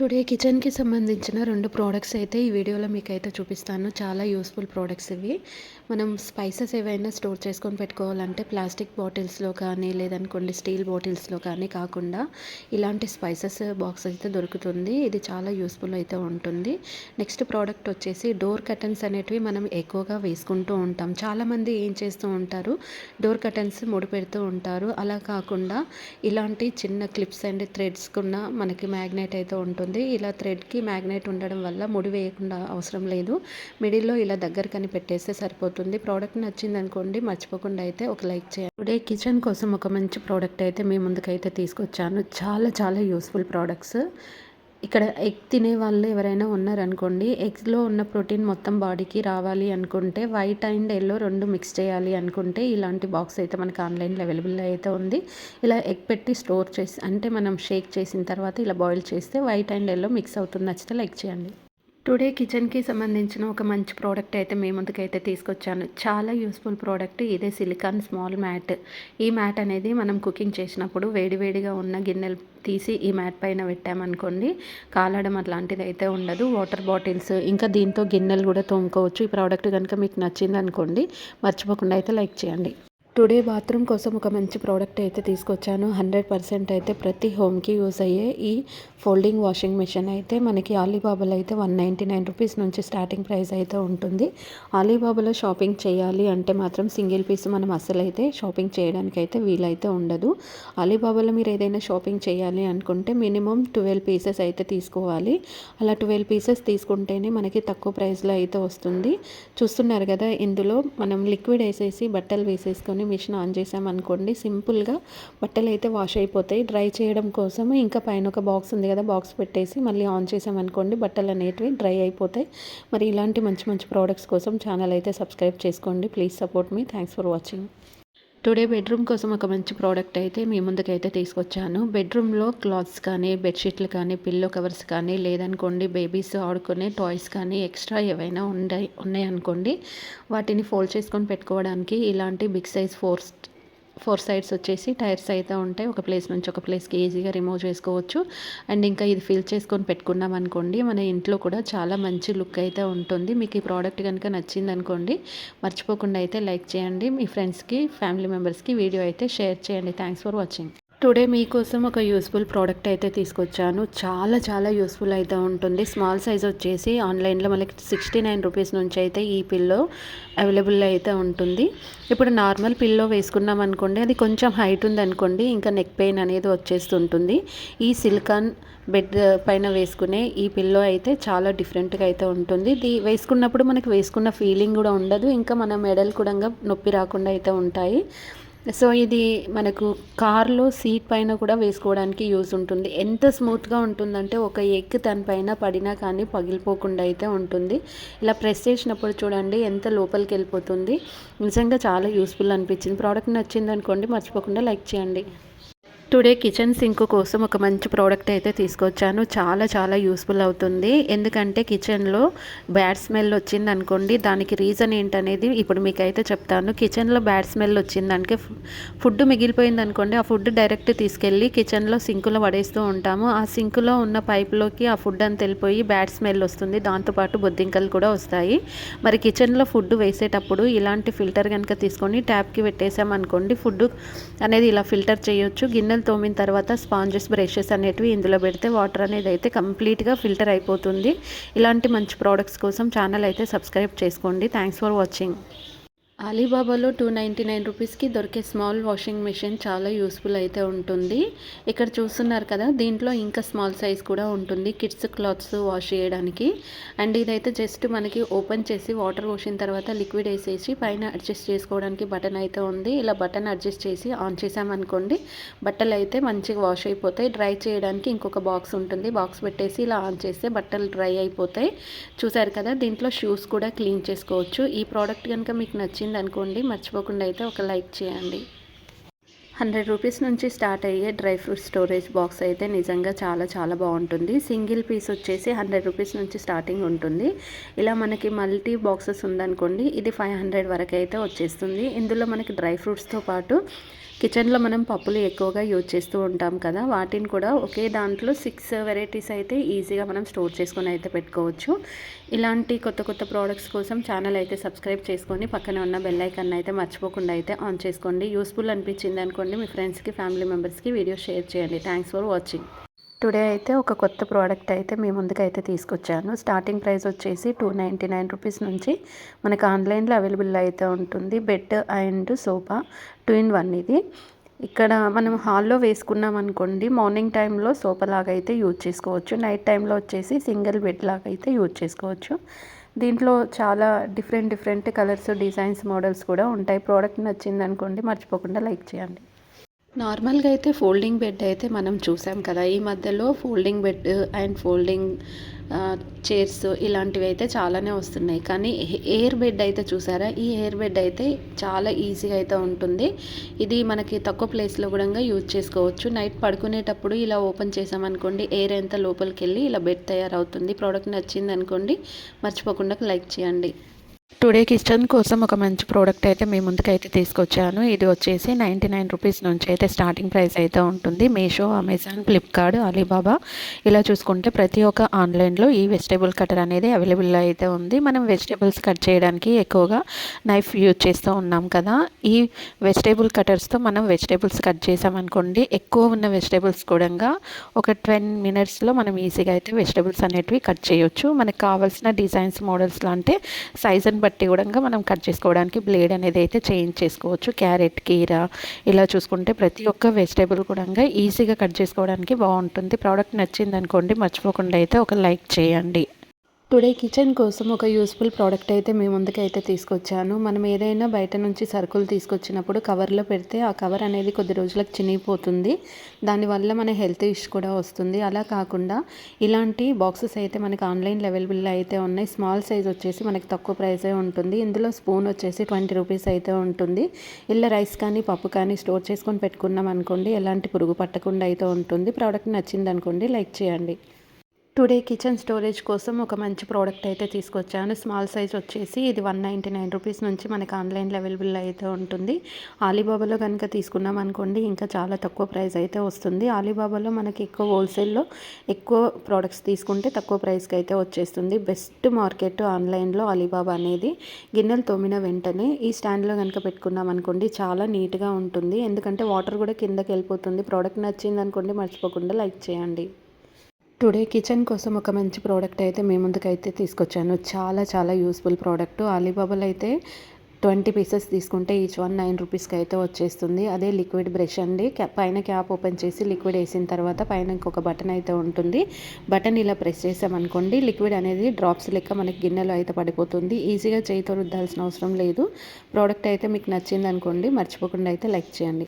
Today కిచెన్‌కి సంబంధించిన 2 products అయితే ఈ వీడియోలో మీకైతే చూపిస్తాను. చాలా యూజ్‌ఫుల్ ప్రొడక్ట్స్ ఇవి. మనం స్పైసెస్ ఏవైనా స్టోర్ చేసుకొని పెట్టుకోవాలంటే ప్లాస్టిక్ బాటిల్స్‌లో కానీ, లేదనుకోండి స్టీల్ బాటిల్స్‌లో కానీ కాకుండా ఇలాంటి స్పైసెస్ బాక్స్ అయితే దొరుకుతుంది. ఇది చాలా యూజ్‌ఫుల్ అయితే ఉంటుంది. నెక్స్ట్ ప్రొడక్ట్ వచ్చేసి డోర్ కర్టెన్స్ అనేటివి మనం ఎక్కువగా వేసుకుంటూ ఉంటాం. చాలామంది ఏం చేస్తూ ఉంటారు, డోర్ కర్టెన్స్ ముడిపెడుతూ ఉంటారు. అలా కాకుండా ఇలాంటి చిన్న క్లిప్స్ అండ్ థ్రెడ్స్‌కున్న మనకి మ్యాగ్నెట్ అయితే ఉంటుంది. ఇలా థ్రెడ్‌కి మ్యాగ్నెట్ ఉండడం వల్ల ముడి వేయకుండా అవసరం లేదు. మిడిల్‌లో ఇలా దగ్గరకని పెట్టేస్తే సరిపోతుంది. ప్రోడక్ట్ నచ్చిందనుకోండి మర్చిపోకుండా అయితే ఒక లైక్ చేయండి. టుడే కిచెన్ కోసం ఒక మంచి ప్రోడక్ట్ అయితే మీ ముందుకైతే తీసుకొచ్చాను. చాలా చాలా యూస్ఫుల్ ప్రోడక్ట్స్. ఇక్కడ ఎగ్ తినే వాళ్ళు ఎవరైనా ఉన్నారనుకోండి, ఎగ్స్లో ఉన్న ప్రోటీన్ మొత్తం బాడీకి రావాలి అనుకుంటే, వైట్ అండ్ ఎల్లో 2 మిక్స్ చేయాలి అనుకుంటే ఇలాంటి బాక్స్ అయితే మనకు ఆన్లైన్లో అవైలబుల్ అయితే ఉంది. ఇలా ఎగ్ పెట్టి స్టోర్ చేసి అంటే మనం షేక్ చేసిన తర్వాత ఇలా బాయిల్ చేస్తే వైట్ అండ్ ఎల్లో మిక్స్ అవుతుంది. నచ్చితే లైక్ చేయండి. టుడే కిచెన్‌కి సంబంధించిన ఒక మంచి ప్రోడక్ట్ అయితే మీ ముందుకైతే తీసుకొచ్చాను. చాలా యూస్‌ఫుల్ ప్రోడక్ట్. ఇదే సిలికాన్ స్మాల్ మ్యాట్. ఈ మ్యాట్ అనేది మనం కుకింగ్ చేసినప్పుడు వేడివేడిగా ఉన్న గిన్నెలు తీసి ఈ మ్యాట్ పైన పెట్టామనుకోండి, కాలడం అట్లాంటిది అయితే ఉండదు. వాటర్ బాటిల్స్ ఇంకా దీంతో గిన్నెలు కూడా తోముకోవచ్చు. ఈ ప్రోడక్ట్ కనుక మీకు నచ్చిందనుకోండి మర్చిపోకుండా అయితే లైక్ చేయండి. టుడే బాత్రూమ్ కోసం ఒక మంచి ప్రోడక్ట్ అయితే తీసుకొచ్చాను. 100% అయితే ప్రతి హోమ్‌కి యూజ్ అయ్యే ఈ ఫోల్డింగ్ వాషింగ్ మెషిన్ అయితే మనకి అలీబాబాలో అయితే ₹199 నుంచి స్టార్టింగ్ ప్రైస్ అయితే ఉంటుంది. అలీబాబాలో షాపింగ్ చేయాలి అంటే మాత్రం సింగిల్ పీస్ మనం అస్సలైతే షాపింగ్ చేయడానికైతే వీలైతే ఉండదు. అలీబాబాలో మీరు ఏదైనా షాపింగ్ చేయాలి అనుకుంటే మినిమం 12 పీసెస్ అయితే తీసుకోవాలి. అలా 12 పీసెస్ తీసుకుంటేనే మనకి తక్కువ ప్రైస్లో అయితే వస్తుంది. చూస్తున్నారు కదా, ఇందులో మనం లిక్విడ్ వేసేసి బట్టలు వేసేసుకొని మిషన్ ఆన్ చేసామనుకోండి, సింపుల్గా బట్టలు అయితే వాష్ అయిపోతాయి. డ్రై చేయడం కోసం ఇంకా పైన ఒక బాక్స్ ఉంది కదా, బాక్స్ పెట్టేసి మళ్ళీ ఆన్ చేసామనుకోండి బట్టలు అనేటివి డ్రై అయిపోతాయి. మరి ఇలాంటి మంచి మంచి ప్రోడక్ట్స్ కోసం ఛానల్ అయితే సబ్స్క్రైబ్ చేసుకోండి. Please support me. Thanks for watching. Today bedroom కోసం ఒక మంచి ప్రోడక్ట్ అయితే మీ ముందుకైతే తీసుకొచ్చాను. బెడ్రూమ్లో క్లాత్స్ కానీ, బెడ్షీట్లు కానీ, పిల్లో కవర్స్ కానీ, లేదనుకోండి బేబీస్ ఆడుకునే టాయ్స్ కానీ ఎక్స్ట్రా ఏవైనా ఉన్నాయనుకోండి, వాటిని ఫోల్డ్ చేసుకొని పెట్టుకోవడానికి ఇలాంటి బిగ్ సైజ్ ఫోర్ సైడ్స్ వచ్చేసి టైర్స్ అయితే ఉంటాయి. ఒక ప్లేస్ నుంచి ఒక ప్లేస్కి ఈజీగా రిమూవ్ చేసుకోవచ్చు. అండ్ ఇంకా ఇది ఫిల్ చేసుకొని పెట్టుకున్నాం అనుకోండి, మన ఇంట్లో కూడా చాలా మంచి లుక్ అయితే ఉంటుంది. మీకు ఈ ప్రోడక్ట్ కనుక నచ్చింది అనుకోండి మర్చిపోకుండా అయితే లైక్ చేయండి. మీ ఫ్రెండ్స్కి, ఫ్యామిలీ మెంబర్స్కి వీడియో అయితే షేర్ చేయండి. Thanks for watching. టుడే మీకోసం ఒక యూస్ఫుల్ ప్రోడక్ట్ అయితే తీసుకొచ్చాను. చాలా చాలా యూస్ఫుల్ అయితే ఉంటుంది. స్మాల్ సైజ్ వచ్చేసి ఆన్లైన్లో మనకి ₹69 నుంచి అయితే ఈ పిల్లో అవైలబుల్ అయితే ఉంటుంది. ఇప్పుడు నార్మల్ పిల్లో వేసుకున్నాం అనుకోండి, అది కొంచెం హైట్ ఉందనుకోండి ఇంకా నెక్ పెయిన్ అనేది వచ్చేస్తుంటుంది. ఈ సిలికాన్ బెడ్ పైన వేసుకునే ఈ పిల్లో అయితే చాలా డిఫరెంట్గా అయితే ఉంటుంది. ఇది వేసుకున్నప్పుడు మనకి వేసుకున్న ఫీలింగ్ కూడా ఉండదు. ఇంకా మన మెడలు కూడా నొప్పి రాకుండా అయితే ఉంటాయి. సో ఇది మనకు కార్లో సీట్ పైన కూడా వేసుకోవడానికి యూజ్ ఉంటుంది. ఎంత స్మూత్గా ఉంటుందంటే ఒక ఎగ్ దానిపైన పడినా కానీ పగిలిపోకుండా అయితే ఉంటుంది. ఇలా ప్రెస్ చేసినప్పుడు చూడండి ఎంత లోపలికి వెళ్ళిపోతుంది. నిజంగా చాలా యూస్ఫుల్ అనిపించింది. ప్రోడక్ట్ నచ్చింది అనుకోండి మర్చిపోకుండా లైక్ చేయండి. టుడే కిచెన్ సింక్ కోసం ఒక మంచి ప్రోడక్ట్ అయితే తీసుకొచ్చాను. చాలా చాలా యూస్ఫుల్ అవుతుంది. ఎందుకంటే కిచెన్లో బ్యాడ్ స్మెల్ వచ్చింది అనుకోండి, దానికి రీజన్ ఏంటనేది ఇప్పుడు మీకైతే చెప్తాను. కిచెన్లో బ్యాడ్ స్మెల్ వచ్చిందంటే ఫుడ్ మిగిలిపోయింది అనుకోండి, ఆ ఫుడ్ డైరెక్ట్ తీసుకెళ్ళి కిచెన్లో సింకులో పడేస్తూ ఉంటాము. ఆ సింకులో ఉన్న పైప్లోకి ఆ ఫుడ్ అంతా వెళ్ళిపోయి బ్యాడ్ స్మెల్ వస్తుంది. దాంతోపాటు బొద్దింకలు కూడా వస్తాయి. మరి కిచెన్లో ఫుడ్ వేసేటప్పుడు ఇలాంటి ఫిల్టర్ కనుక తీసుకొని ట్యాప్కి పెట్టేసామనుకోండి, ఫుడ్ అనేది ఇలా ఫిల్టర్ చేయొచ్చు. గిన్నెలు తోమిన తర్వాత స్పాంజెస్, బ్రషెస్ అనేటివి ఇందులో పెడితే వాటర్ అనేది అయితే కంప్లీట్గా ఫిల్టర్ అయిపోతుంది. ఇలాంటి మంచి ప్రోడక్ట్స్ కోసం ఛానల్ అయితే సబ్స్క్రైబ్ చేసుకోండి. Thanks for watching. అలీబాబాలో ₹299కి దొరికే స్మాల్ వాషింగ్ మెషిన్ చాలా యూస్ఫుల్ అయితే ఉంటుంది. ఇక్కడ చూస్తున్నారు కదా, దీంట్లో ఇంకా స్మాల్ సైజ్ కూడా ఉంటుంది కిడ్స్ క్లాత్స్ వాష్ చేయడానికి. అండ్ ఇదైతే జస్ట్ మనకి ఓపెన్ చేసి వాటర్ పోసిన తర్వాత లిక్విడ్ వేసేసి పైన అడ్జస్ట్ చేసుకోవడానికి బటన్ అయితే ఉంది. ఇలా బటన్ అడ్జస్ట్ చేసి ఆన్ చేసామనుకోండి బట్టలు అయితే మంచిగా వాష్ అయిపోతాయి. డ్రై చేయడానికి ఇంకొక బాక్స్ ఉంటుంది. బాక్స్ పెట్టేసి ఇలా ఆన్ చేస్తే బట్టలు డ్రై అయిపోతాయి. చూసారు కదా, దీంట్లో షూస్ కూడా క్లీన్ చేసుకోవచ్చు. ఈ ప్రోడక్ట్ కనుక మీకు నచ్చింది అనుకోండి మర్చిపోకుండా అయితే ఒక లైక్ చేయండి. ₹100 నుంచి స్టార్ట్ అయ్యే డ్రై ఫ్రూట్ స్టోరేజ్ బాక్స్ అయితే నిజంగా చాలా చాలా బాగుంటుంది. సింగిల్ పీస్ వచ్చేసి ₹100 నుంచి స్టార్టింగ్ ఉంటుంది. ఇలా మనకి మల్టీ బాక్సెస్ ఉందనుకోండి, ఇది 500 వరకు అయితే వచ్చేస్తుంది. ఇందులో మనకి డ్రై ఫ్రూట్స్తో పాటు కిచెన్లో మనం పప్పులు ఎక్కువగా యూజ్ చేస్తూ ఉంటాం కదా, వాటిని కూడా ఒకే దాంట్లో 6 వెరైటీస్ అయితే ఈజీగా మనం స్టోర్ చేసుకొని అయితే పెట్టుకోవచ్చు. ఇలాంటి కొత్త కొత్త ప్రోడక్ట్స్ కోసం ఛానల్ అయితే సబ్స్క్రైబ్ చేసుకొని పక్కన ఉన్న బెల్ ఐకాన్ అయితే మర్చిపోకుండా అయితే ఆన్ చేసుకోండి. యూస్ఫుల్ అనిపించింది అనుకోండి మీ ఫ్రెండ్స్కి, ఫ్యామిలీ మెంబర్స్కి వీడియో షేర్ చేయండి. Thanks for watching. టుడే అయితే ఒక కొత్త ప్రోడక్ట్ అయితే మీ ముందుకైతే తీసుకొచ్చాను. స్టార్టింగ్ ప్రైస్ వచ్చేసి 299 రూపీస్ నుంచి మనకు ఆన్లైన్లో అవైలబుల్ అయితే ఉంటుంది. బెడ్ అండ్ సోఫా 2 in 1 ఇది. ఇక్కడ మనం హాల్లో వేసుకున్నాం అనుకోండి, మార్నింగ్ టైంలో సోఫా లాగా అయితే యూజ్ చేసుకోవచ్చు, నైట్ టైంలో వచ్చేసి సింగిల్ బెడ్ లాగా అయితే యూజ్ చేసుకోవచ్చు. దీంట్లో చాలా డిఫరెంట్ కలర్స్, డిజైన్స్, మోడల్స్ కూడా ఉంటాయి. ప్రోడక్ట్ నచ్చింది అనుకోండి మర్చిపోకుండా లైక్ చేయండి. నార్మల్గా అయితే ఫోల్డింగ్ బెడ్ అయితే మనం చూసాం కదా, ఈ మధ్యలో folding bed and folding chairs ఇలాంటివి అయితే చాలానే వస్తున్నాయి. కానీ ఎయిర్ బెడ్ అయితే చూసారా, ఈ ఎయిర్ బెడ్ అయితే చాలా ఈజీగా అయితే ఉంటుంది. ఇది మనకి తక్కువ ప్లేస్లో కూడా యూజ్ చేసుకోవచ్చు. నైట్ పడుకునేటప్పుడు ఇలా ఓపెన్ చేసామనుకోండి, ఎయిర్ ఎంత లోపలికి వెళ్ళి ఇలా బెడ్ తయారవుతుంది. ప్రోడక్ట్ నచ్చింది అనుకోండి మర్చిపోకుండా లైక్ చేయండి. టుడే కిచెన్ కోసం ఒక మంచి ప్రోడక్ట్ అయితే మీ ముందుకైతే తీసుకొచ్చాను. ఇది వచ్చేసి 99 రూపీస్ నుంచి అయితే స్టార్టింగ్ ప్రైస్ అయితే ఉంటుంది. మీషో, అమెజాన్, ఫ్లిప్కార్ట్, అలీబాబా ఇలా చూసుకుంటే ప్రతి ఒక్క ఆన్లైన్లో ఈ వెజిటేబుల్ కటర్ అనేది అవైలబుల్లో అయితే ఉంది. మనం వెజిటేబుల్స్ కట్ చేయడానికి ఎక్కువగా నైఫ్ యూజ్ చేస్తూ ఉన్నాం కదా, ఈ వెజిటేబుల్ కటర్స్తో మనం వెజిటేబుల్స్ కట్ చేసామనుకోండి, ఎక్కువ ఉన్న వెజిటేబుల్స్ కూడా ఒక 10 మినిట్స్లో మనం ఈజీగా అయితే వెజిటేబుల్స్ అనేటివి కట్ చేయొచ్చు. మనకు కావాల్సిన డిజైన్స్, మోడల్స్ లాంటి సైజుని బట్టి కూడా మనం కట్ చేసుకోవడానికి బ్లేడ్ అనేది అయితే చేంజ్ చేసుకోవచ్చు. క్యారెట్, కీరా ఇలా చూసుకుంటే ప్రతి ఒక్క వెజిటేబుల్ కూడా ఈజీగా కట్ చేసుకోవడానికి బాగుంటుంది. ప్రోడక్ట్ నచ్చింది అనుకోండి మర్చిపోకుండా అయితే ఒక లైక్ చేయండి. టుడే కిచెన్ కోసం ఒక యూస్ఫుల్ ప్రోడక్ట్ అయితే మీ ముందుకైతే తీసుకొచ్చాను. మనం ఏదైనా బయట నుంచి సరుకులు తీసుకొచ్చినప్పుడు కవర్లో పెడితే ఆ కవర్ అనేది కొద్ది రోజులకు చినిగిపోతుంది. దానివల్ల మన హెల్త్ ఇష్యూ కూడా వస్తుంది. అలా కాకుండా ఇలాంటి బాక్సెస్ అయితే మనకి ఆన్లైన్ అవైలబుల్లో అయితే ఉన్నాయి. స్మాల్ సైజ్ వచ్చేసి మనకి తక్కువ ప్రైసే ఉంటుంది. ఇందులో స్పూన్ వచ్చేసి 20 రూపీస్ అయితే ఉంటుంది. ఇలా రైస్ కానీ పప్పు కానీ స్టోర్ చేసుకొని పెట్టుకున్నాం అనుకోండి, ఎలాంటి పురుగు పట్టకుండా అయితే ఉంటుంది. ప్రోడక్ట్ నచ్చింది అనుకోండి లైక్ చేయండి. టుడే కిచెన్ స్టోరేజ్ కోసం ఒక మంచి ప్రోడక్ట్ అయితే తీసుకొచ్చాను. స్మాల్ సైజ్ వచ్చేసి ఇది 199 రూపీస్ నుంచి మనకి ఆన్లైన్లో అవైలబుల్ అయితే ఉంటుంది. అలీబాబాలో కనుక తీసుకున్నాం అనుకోండి ఇంకా చాలా తక్కువ ప్రైస్ అయితే వస్తుంది. అలీబాబాలో మనకి ఎక్కువ హోల్సేల్లో ఎక్కువ ప్రోడక్ట్స్ తీసుకుంటే తక్కువ ప్రైస్కి అయితే వచ్చేస్తుంది. బెస్ట్ మార్కెట్ ఆన్లైన్లో అలీబాబా అనేది. గిన్నెలు తోమిన వెంటనే ఈ స్టాండ్లో కనుక పెట్టుకున్నాం అనుకోండి చాలా నీట్గా ఉంటుంది. ఎందుకంటే వాటర్ కూడా కిందకి వెళ్ళిపోతుంది. ప్రోడక్ట్ నచ్చింది అనుకోండి మర్చిపోకుండా లైక్ చేయండి. టుడే కిచెన్ కోసం ఒక మంచి ప్రోడక్ట్ అయితే మీ ముందుకైతే తీసుకొచ్చాను. చాలా యూస్ఫుల్ ప్రోడక్ట్. అలీబాబాలో అయితే 20 పీసెస్ తీసుకుంటే ఈచ్ 9 రూపీస్కి అయితే వచ్చేస్తుంది. అదే లిక్విడ్ బ్రష్ అండి. పైన క్యాప్ ఓపెన్ చేసి లిక్విడ్ వేసిన తర్వాత పైన ఇంకొక బటన్ అయితే ఉంటుంది. బటన్ ఇలా ప్రెస్ చేసామనుకోండి, లిక్విడ్ అనేది డ్రాప్స్ లెక్క మనకి గిన్నెలో అయితే పడిపోతుంది. ఈజీగా చేయితో రుద్దాల్సిన అవసరం లేదు. ప్రోడక్ట్ అయితే మీకు నచ్చింది అనుకోండి మర్చిపోకుండా అయితే లైక్ చేయండి.